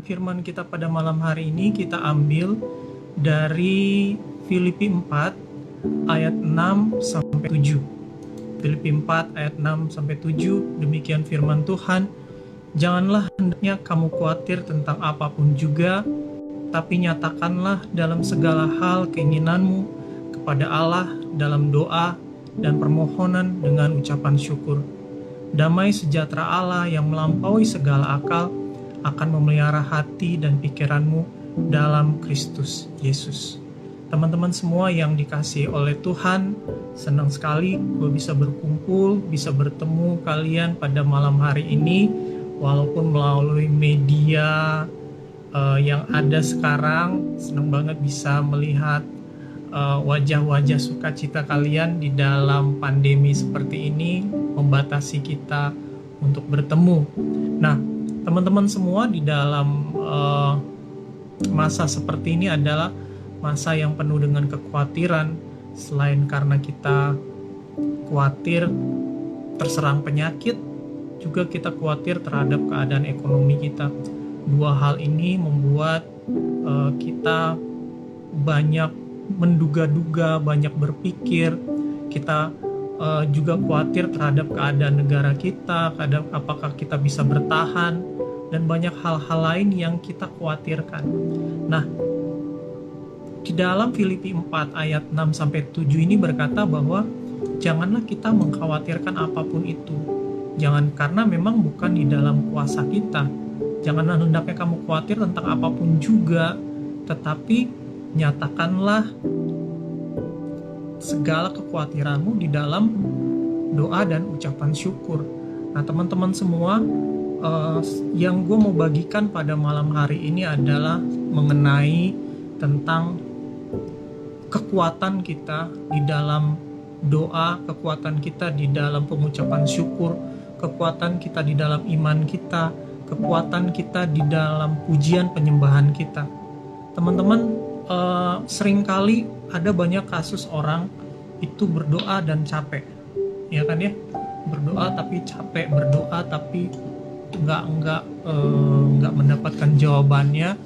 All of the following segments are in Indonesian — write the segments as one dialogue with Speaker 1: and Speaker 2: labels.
Speaker 1: firman kita pada malam hari ini kita ambil dari Filipi 4 ayat 6 sampai 7. Filipi 4 ayat 6 sampai 7, demikian firman Tuhan. Janganlah hendaknya kamu khawatir tentang apapun juga, tapi nyatakanlah dalam segala hal keinginanmu kepada Allah dalam doa dan permohonan dengan ucapan syukur. Damai sejahtera Allah yang melampaui segala akal akan memelihara hati dan pikiranmu dalam Kristus Yesus. Teman-teman semua yang dikasihi oleh Tuhan, senang sekali gue bisa berkumpul, bisa bertemu kalian pada malam hari ini, walaupun melalui media yang ada sekarang. Senang banget bisa melihat wajah-wajah sukacita kalian di dalam pandemi seperti ini, membatasi kita untuk bertemu. Nah, teman-teman semua, di dalam masa seperti ini adalah masa yang penuh dengan kekhawatiran. Selain karena kita khawatir terserang penyakit, juga kita khawatir terhadap keadaan ekonomi kita. Dua hal ini membuat kita banyak menduga-duga, banyak berpikir. Kita juga khawatir terhadap keadaan negara kita, apakah kita bisa bertahan, dan banyak hal-hal lain yang kita khawatirkan. Nah, di dalam Filipi 4 ayat 6-7 ini berkata bahwa janganlah kita mengkhawatirkan apapun itu. Jangan, karena memang bukan di dalam kuasa kita. Janganlah hendaknya kamu khawatir tentang apapun juga, tetapi nyatakanlah segala kekhawatiranmu di dalam doa dan ucapan syukur. Nah, teman-teman semua, yang gue mau bagikan pada malam hari ini adalah mengenai tentang kekuatan kita di dalam doa, kekuatan kita di dalam pengucapan syukur, kekuatan kita di dalam iman kita, kekuatan kita di dalam pujian penyembahan kita. Teman-teman, seringkali ada banyak kasus orang itu berdoa dan capek, ya kan ya? Berdoa tapi capek, berdoa tapi nggak mendapatkan jawabannya,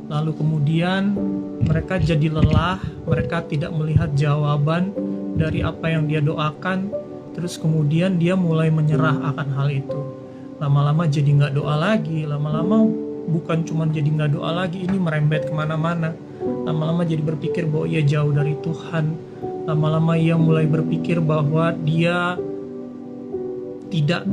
Speaker 1: lalu kemudian mereka jadi lelah, mereka tidak melihat jawaban dari apa yang dia doakan, terus kemudian dia mulai menyerah akan hal itu. Lama-lama jadi nggak doa lagi, lama-lama bukan cuma jadi nggak doa lagi, ini merembet kemana-mana. Lama-lama jadi berpikir bahwa ia jauh dari Tuhan. Lama-lama ia mulai berpikir bahwa dia tidak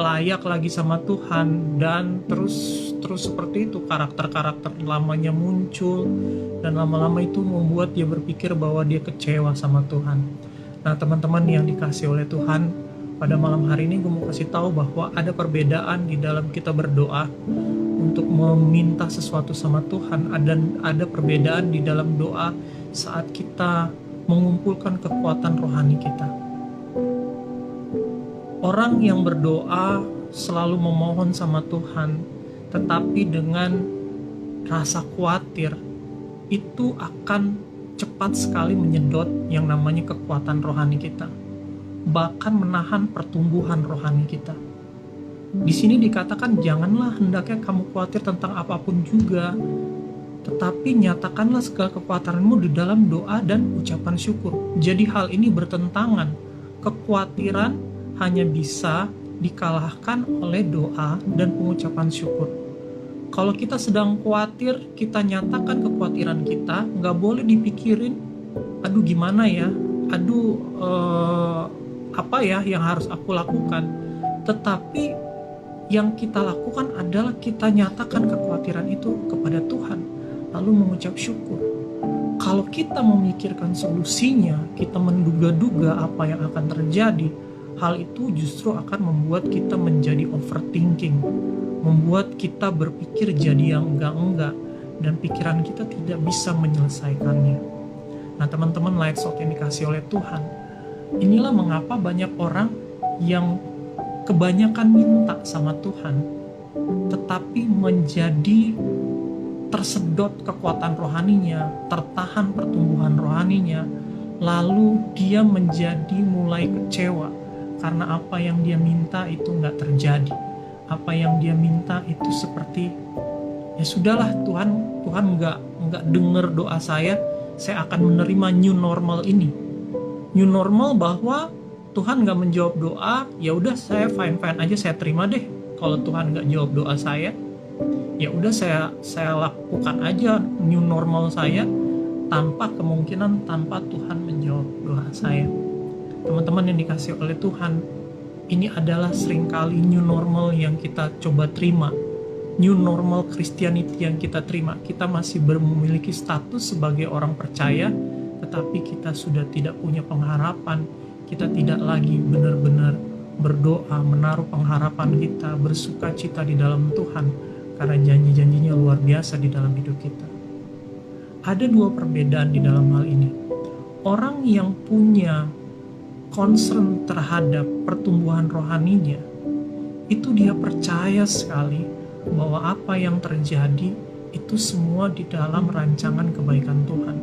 Speaker 1: layak lagi sama Tuhan, dan terus seperti itu karakter-karakter lamanya muncul, dan lama-lama itu membuat dia berpikir bahwa dia kecewa sama Tuhan. Nah, teman-teman yang dikasihi oleh Tuhan, pada malam hari ini gue mau kasih tahu bahwa ada perbedaan di dalam kita berdoa untuk meminta sesuatu sama Tuhan, dan ada perbedaan di dalam doa saat kita mengumpulkan kekuatan rohani kita. Orang yang berdoa selalu memohon sama Tuhan, tetapi dengan rasa khawatir, itu akan cepat sekali menyedot yang namanya kekuatan rohani kita, bahkan menahan pertumbuhan rohani kita. Di sini dikatakan janganlah hendaknya kamu khawatir tentang apapun juga, tetapi nyatakanlah segala kekhawatiranmu di dalam doa dan ucapan syukur. Jadi hal ini bertentangan. Kekhawatiran hanya bisa dikalahkan oleh doa dan pengucapan syukur. Kalau kita sedang khawatir, kita nyatakan kekhawatiran kita, nggak boleh dipikirin, aduh gimana ya, apa ya yang harus aku lakukan. Tetapi yang kita lakukan adalah kita nyatakan kekhawatiran itu kepada Tuhan, lalu mengucap syukur. Kalau kita memikirkan solusinya, kita menduga-duga apa yang akan terjadi, hal itu justru akan membuat kita menjadi overthinking, membuat kita berpikir jadi yang enggak-enggak, dan pikiran kita tidak bisa menyelesaikannya. Nah, teman-teman Lightsoul yang dikasih oleh Tuhan, inilah mengapa banyak orang yang kebanyakan minta sama Tuhan, tetapi menjadi tersedot kekuatan rohaninya, tertahan pertumbuhan rohaninya, lalu dia menjadi mulai kecewa karena apa yang dia minta itu nggak terjadi. apa yang dia minta itu seperti, ya sudahlah, Tuhan nggak dengar doa saya akan menerima new normal ini. New normal bahwa Tuhan nggak menjawab doa, ya udah saya fine aja, saya terima deh. Kalau Tuhan nggak jawab doa saya, ya udah saya lakukan aja new normal saya tanpa Tuhan menjawab doa saya. Teman-teman yang dikasih oleh Tuhan, ini adalah seringkali new normal yang kita coba terima. New normal Christianity yang kita terima. Kita masih memiliki status sebagai orang percaya, tetapi kita sudah tidak punya pengharapan. Kita tidak lagi benar-benar berdoa, menaruh pengharapan kita, bersuka cita di dalam Tuhan, karena janji-janjinya luar biasa di dalam hidup kita. Ada dua perbedaan di dalam hal ini. Orang yang punya concern terhadap pertumbuhan rohaninya, itu dia percaya sekali bahwa apa yang terjadi itu semua di dalam rancangan kebaikan Tuhan.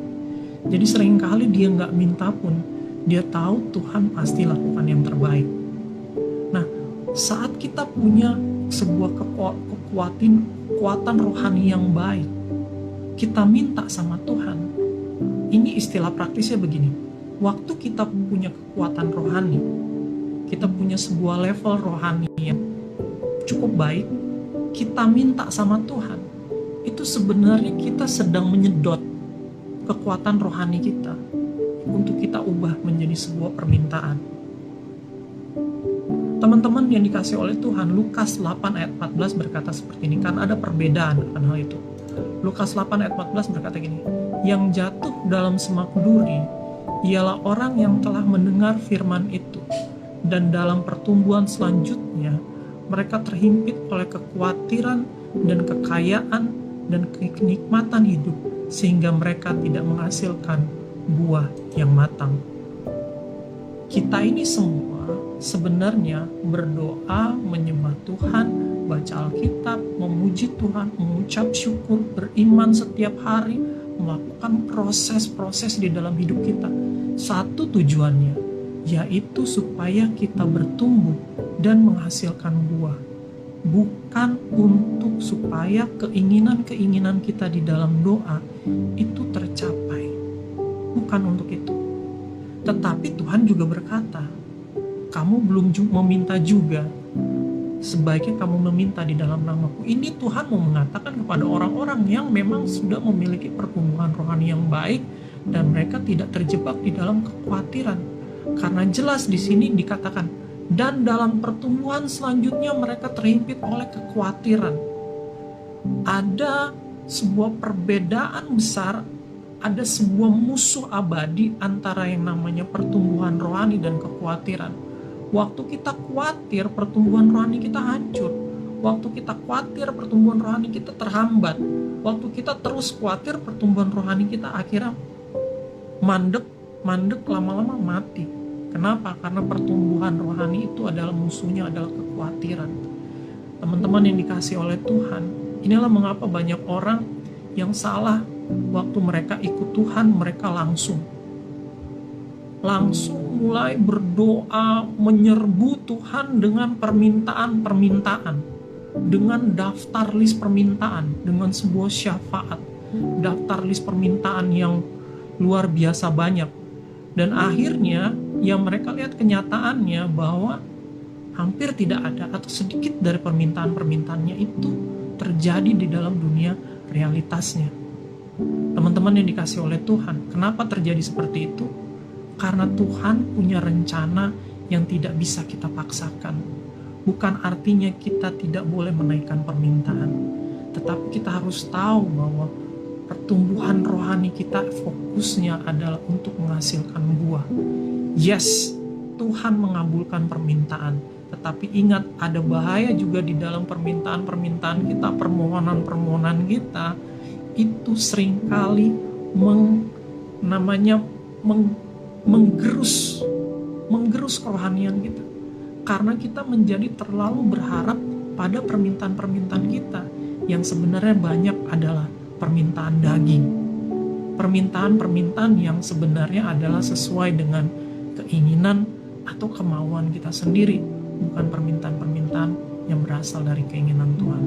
Speaker 1: Jadi seringkali dia nggak minta pun, dia tahu Tuhan pasti lakukan yang terbaik. Nah, saat kita punya sebuah kekuatan rohani yang baik, kita minta sama Tuhan. Ini istilah praktisnya begini. Waktu kita punya kekuatan rohani, kita punya sebuah level rohani yang cukup baik, kita minta sama Tuhan, itu sebenarnya kita sedang menyedot kekuatan rohani kita untuk kita ubah menjadi sebuah permintaan. Teman-teman yang dikasih oleh Tuhan, Lukas 8 ayat 14 berkata seperti ini, kan ada perbedaan akan hal itu. Lukas 8 ayat 14 berkata gini, yang jatuh dalam semak duri ialah orang yang telah mendengar firman itu, dan dalam pertumbuhan selanjutnya mereka terhimpit oleh kekhawatiran dan kekayaan dan kenikmatan hidup, sehingga mereka tidak menghasilkan buah yang matang. Kita ini semua sebenarnya berdoa, menyembah Tuhan, baca Alkitab, memuji Tuhan, mengucap syukur, beriman setiap hari, melakukan proses-proses di dalam hidup kita. Satu tujuannya, yaitu supaya kita bertumbuh dan menghasilkan buah. Bukan untuk supaya keinginan-keinginan kita di dalam doa itu tercapai. Bukan untuk itu. Tetapi Tuhan juga berkata, kamu belum meminta juga, sebaiknya kamu meminta di dalam namaku. Ini Tuhan mau mengatakan kepada orang-orang yang memang sudah memiliki pertumbuhan rohani yang baik, dan mereka tidak terjebak di dalam kekhawatiran. Karena jelas di sini dikatakan, dan dalam pertumbuhan selanjutnya mereka terhimpit oleh kekhawatiran. Ada sebuah perbedaan besar, ada sebuah musuh abadi antara yang namanya pertumbuhan rohani dan kekhawatiran. Waktu kita khawatir, pertumbuhan rohani kita hancur. Waktu kita khawatir, pertumbuhan rohani kita terhambat. Waktu kita terus khawatir, pertumbuhan rohani kita akhirnya mandek, lama-lama mati. Kenapa? Karena pertumbuhan rohani itu adalah musuhnya adalah kekhawatiran. Teman-teman yang dikasih oleh Tuhan, inilah mengapa banyak orang yang salah waktu mereka ikut Tuhan, mereka langsung mulai berdoa, menyerbu Tuhan dengan permintaan, dengan daftar list permintaan, dengan sebuah syafaat, daftar list permintaan yang luar biasa banyak. Dan akhirnya yang mereka lihat kenyataannya bahwa hampir tidak ada atau sedikit dari permintaan-permintaannya itu terjadi di dalam dunia realitasnya. Teman-teman yang dikasih oleh Tuhan, kenapa terjadi seperti itu? Karena Tuhan punya rencana yang tidak bisa kita paksakan. Bukan artinya kita tidak boleh menaikkan permintaan, tetapi kita harus tahu bahwa pertumbuhan rohani kita fokusnya adalah untuk menghasilkan buah. Yes, Tuhan mengabulkan permintaan, tetapi ingat, ada bahaya juga di dalam permintaan-permintaan kita, permohonan-permohonan kita itu seringkali menggerus kerohanian kita, karena kita menjadi terlalu berharap pada permintaan-permintaan kita yang sebenarnya banyak adalah permintaan daging, permintaan-permintaan yang sebenarnya adalah sesuai dengan keinginan atau kemauan kita sendiri, bukan permintaan-permintaan yang berasal dari keinginan Tuhan.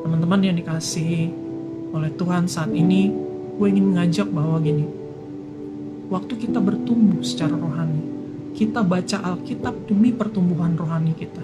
Speaker 1: Teman-teman yang dikasihi oleh Tuhan, saat ini gue ingin mengajak bahwa gini, waktu kita bertumbuh secara rohani, kita baca Alkitab demi pertumbuhan rohani kita.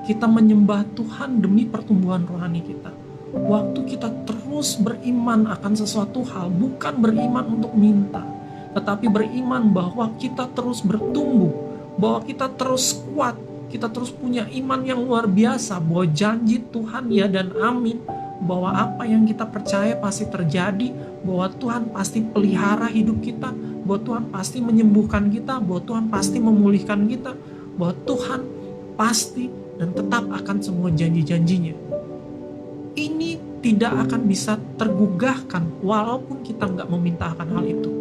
Speaker 1: Kita menyembah Tuhan demi pertumbuhan rohani kita. Waktu kita terus beriman akan sesuatu hal, bukan beriman untuk minta, tetapi beriman bahwa kita terus bertumbuh, bahwa kita terus kuat, kita terus punya iman yang luar biasa, bahwa janji Tuhan ya dan amin, bahwa apa yang kita percaya pasti terjadi, bahwa Tuhan pasti pelihara hidup kita, bahwa Tuhan pasti menyembuhkan kita, bahwa Tuhan pasti memulihkan kita, bahwa Tuhan pasti dan tetap akan semua janji-janjinya. Ini tidak akan bisa tergugahkan walaupun kita nggak meminta akan hal itu.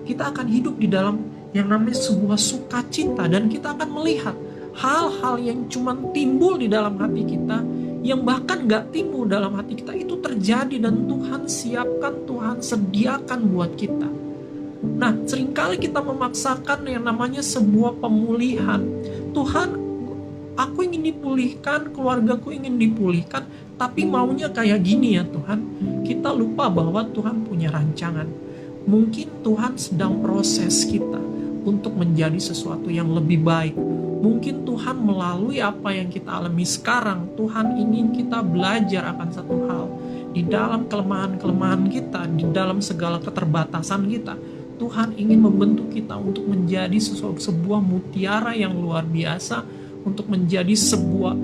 Speaker 1: Kita akan hidup di dalam yang namanya sebuah sukacita, dan kita akan melihat hal-hal yang cuma timbul di dalam hati kita, yang bahkan gak timbul dalam hati kita, itu terjadi dan Tuhan siapkan, Tuhan sediakan buat kita. Nah, seringkali kita memaksakan yang namanya sebuah pemulihan. Tuhan, aku ingin dipulihkan, keluargaku ingin dipulihkan, tapi maunya kayak gini ya Tuhan. Kita lupa bahwa Tuhan punya rancangan. Mungkin Tuhan sedang proses kita untuk menjadi sesuatu yang lebih baik. Mungkin Tuhan melalui apa yang kita alami sekarang, Tuhan ingin kita belajar akan satu hal. Di dalam kelemahan-kelemahan kita, di dalam segala keterbatasan kita, Tuhan ingin membentuk kita untuk menjadi sebuah mutiara yang luar biasa, untuk menjadi sebuah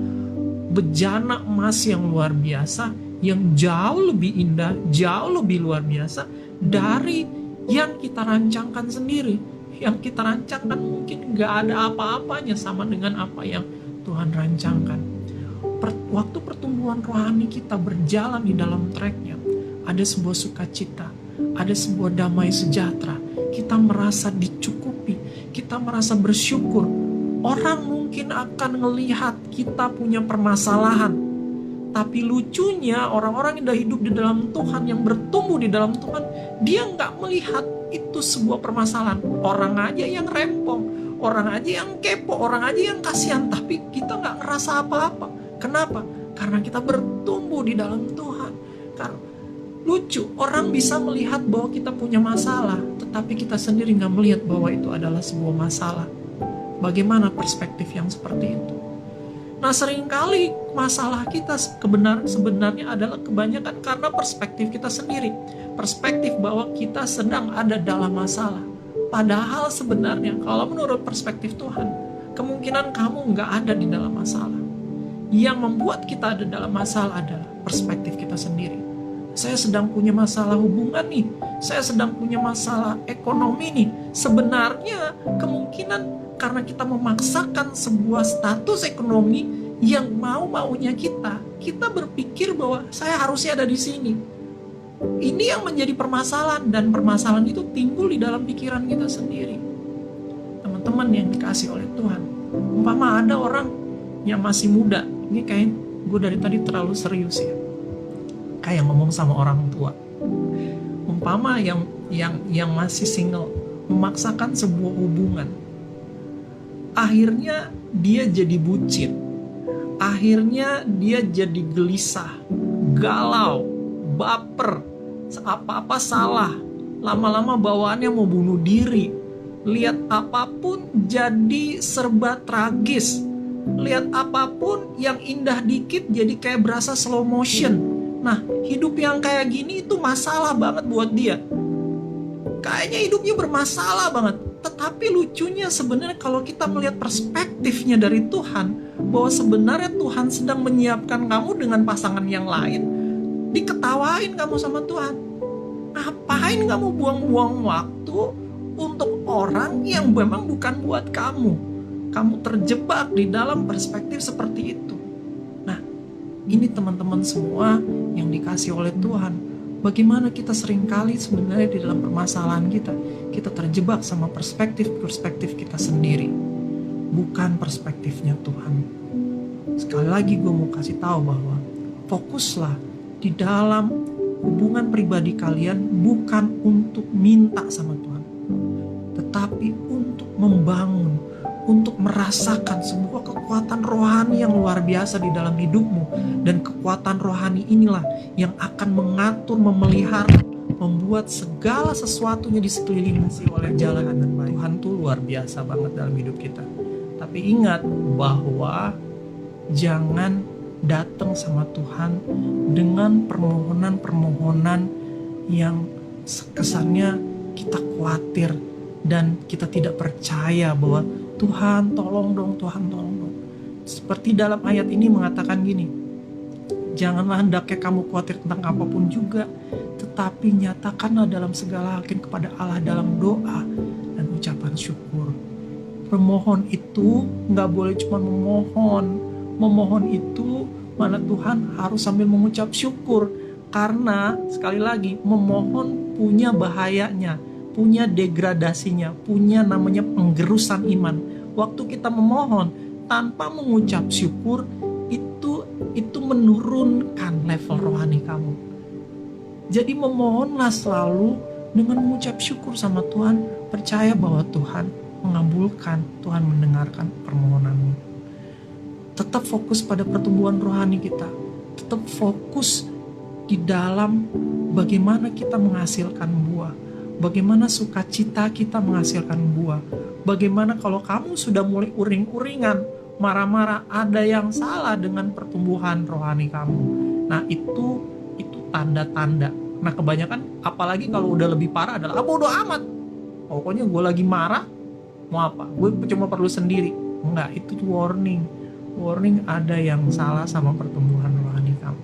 Speaker 1: bejana emas yang luar biasa, yang jauh lebih indah, jauh lebih luar biasa dari yang kita rancangkan sendiri. Yang kita rancangkan mungkin gak ada apa-apanya sama dengan apa yang Tuhan rancangkan. Waktu pertumbuhan rohani kita berjalan di dalam tracknya, ada sebuah sukacita, ada sebuah damai sejahtera. Kita merasa dicukupi, kita merasa bersyukur. Orang mungkin akan melihat kita punya permasalahan, tapi lucunya orang-orang yang udah hidup di dalam Tuhan, yang bertumbuh di dalam Tuhan, dia gak melihat itu sebuah permasalahan. Orang aja yang rempong, orang aja yang kepo, orang aja yang kasihan, tapi kita gak ngerasa apa-apa. Kenapa? Karena kita bertumbuh di dalam Tuhan. Karena lucu, orang bisa melihat bahwa kita punya masalah, tetapi kita sendiri gak melihat bahwa itu adalah sebuah masalah. Bagaimana perspektif yang seperti itu? Nah, seringkali masalah kita sebenarnya adalah kebanyakan karena perspektif kita sendiri. Perspektif bahwa kita sedang ada dalam masalah. Padahal sebenarnya kalau menurut perspektif Tuhan, kemungkinan kamu nggak ada di dalam masalah. Yang membuat kita ada dalam masalah adalah perspektif kita sendiri. Saya sedang punya masalah hubungan nih, saya sedang punya masalah ekonomi nih. Sebenarnya kemungkinan karena kita memaksakan sebuah status ekonomi yang mau-maunya kita berpikir bahwa saya harusnya ada di sini. Ini yang menjadi permasalahan, dan permasalahan itu timbul di dalam pikiran kita sendiri. Teman-teman yang dikasih oleh Tuhan, umpama ada orang yang masih muda, ini kayak gue dari tadi terlalu serius ya, kayak ngomong sama orang tua. Umpama yang masih single memaksakan sebuah hubungan, akhirnya dia jadi bucin, akhirnya dia jadi gelisah, galau, baper, apa-apa salah, lama-lama bawaannya mau bunuh diri, lihat apapun jadi serba tragis, lihat apapun yang indah dikit jadi kayak berasa slow motion. Nah, hidup yang kayak gini itu masalah banget buat dia. Kayaknya hidupnya bermasalah banget. Tetapi lucunya sebenarnya kalau kita melihat perspektifnya dari Tuhan, bahwa sebenarnya Tuhan sedang menyiapkan kamu dengan pasangan yang lain, diketawain kamu sama Tuhan. Ngapain kamu buang-buang waktu untuk orang yang memang bukan buat kamu? Kamu terjebak di dalam perspektif seperti itu. Nah, ini teman-teman semua yang dikasih oleh Tuhan. Bagaimana kita seringkali sebenarnya di dalam permasalahan kita terjebak sama perspektif kita sendiri, bukan perspektifnya Tuhan. Sekali lagi gue mau kasih tahu bahwa fokuslah di dalam hubungan pribadi kalian bukan untuk minta sama Tuhan, tetapi untuk membangun, untuk merasakan sebuah kekuatan kekuatan rohani yang luar biasa di dalam hidupmu. Dan kekuatan rohani inilah yang akan mengatur, memelihara, membuat segala sesuatunya di sekelilingmu oleh jalan dan baik. Tuhan tuh luar biasa banget dalam hidup kita. Tapi ingat bahwa jangan datang sama Tuhan dengan permohonan-permohonan yang kesannya kita khawatir dan kita tidak percaya bahwa Tuhan tolong dong, Tuhan tolong dong. Seperti dalam ayat ini mengatakan gini, janganlah hendaknya kamu khawatir tentang apapun juga, tetapi nyatakanlah dalam segala hal kepada Allah dalam doa dan ucapan syukur. Memohon itu nggak boleh cuma memohon. Memohon itu mana Tuhan harus sambil mengucap syukur. Karena sekali lagi memohon punya bahayanya, punya degradasinya, punya namanya penggerusan iman. Waktu kita memohon tanpa mengucap syukur, itu menurunkan level rohani kamu. Jadi memohonlah selalu dengan mengucap syukur sama Tuhan, percaya bahwa Tuhan mengabulkan, Tuhan mendengarkan permohonanmu. Tetap fokus pada pertumbuhan rohani kita, tetap fokus di dalam bagaimana kita menghasilkan buah, bagaimana sukacita kita menghasilkan buah, bagaimana kalau kamu sudah mulai uring-uringan, marah-marah, ada yang salah dengan pertumbuhan rohani kamu. Nah itu tanda-tanda. Nah kebanyakan apalagi kalau udah lebih parah adalah bodo amat, pokoknya gue lagi marah, mau apa, gue cuma perlu sendiri. Enggak, itu warning ada yang salah sama pertumbuhan rohani kamu.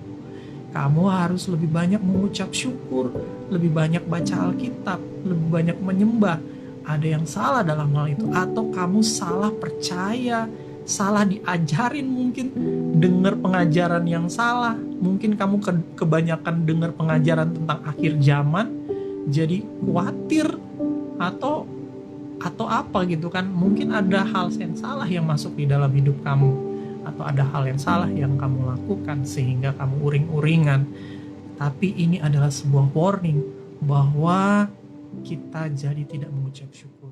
Speaker 1: Kamu harus lebih banyak mengucap syukur, lebih banyak baca Alkitab, lebih banyak menyembah. Ada yang salah dalam hal itu, atau kamu salah percaya, salah diajarin, mungkin dengar pengajaran yang salah, mungkin kamu kebanyakan dengar pengajaran tentang akhir zaman, jadi khawatir atau apa gitu kan. Mungkin ada hal yang salah yang masuk di dalam hidup kamu, atau ada hal yang salah yang kamu lakukan sehingga kamu uring-uringan. Tapi ini adalah sebuah warning bahwa kita jadi tidak mengucap syukur.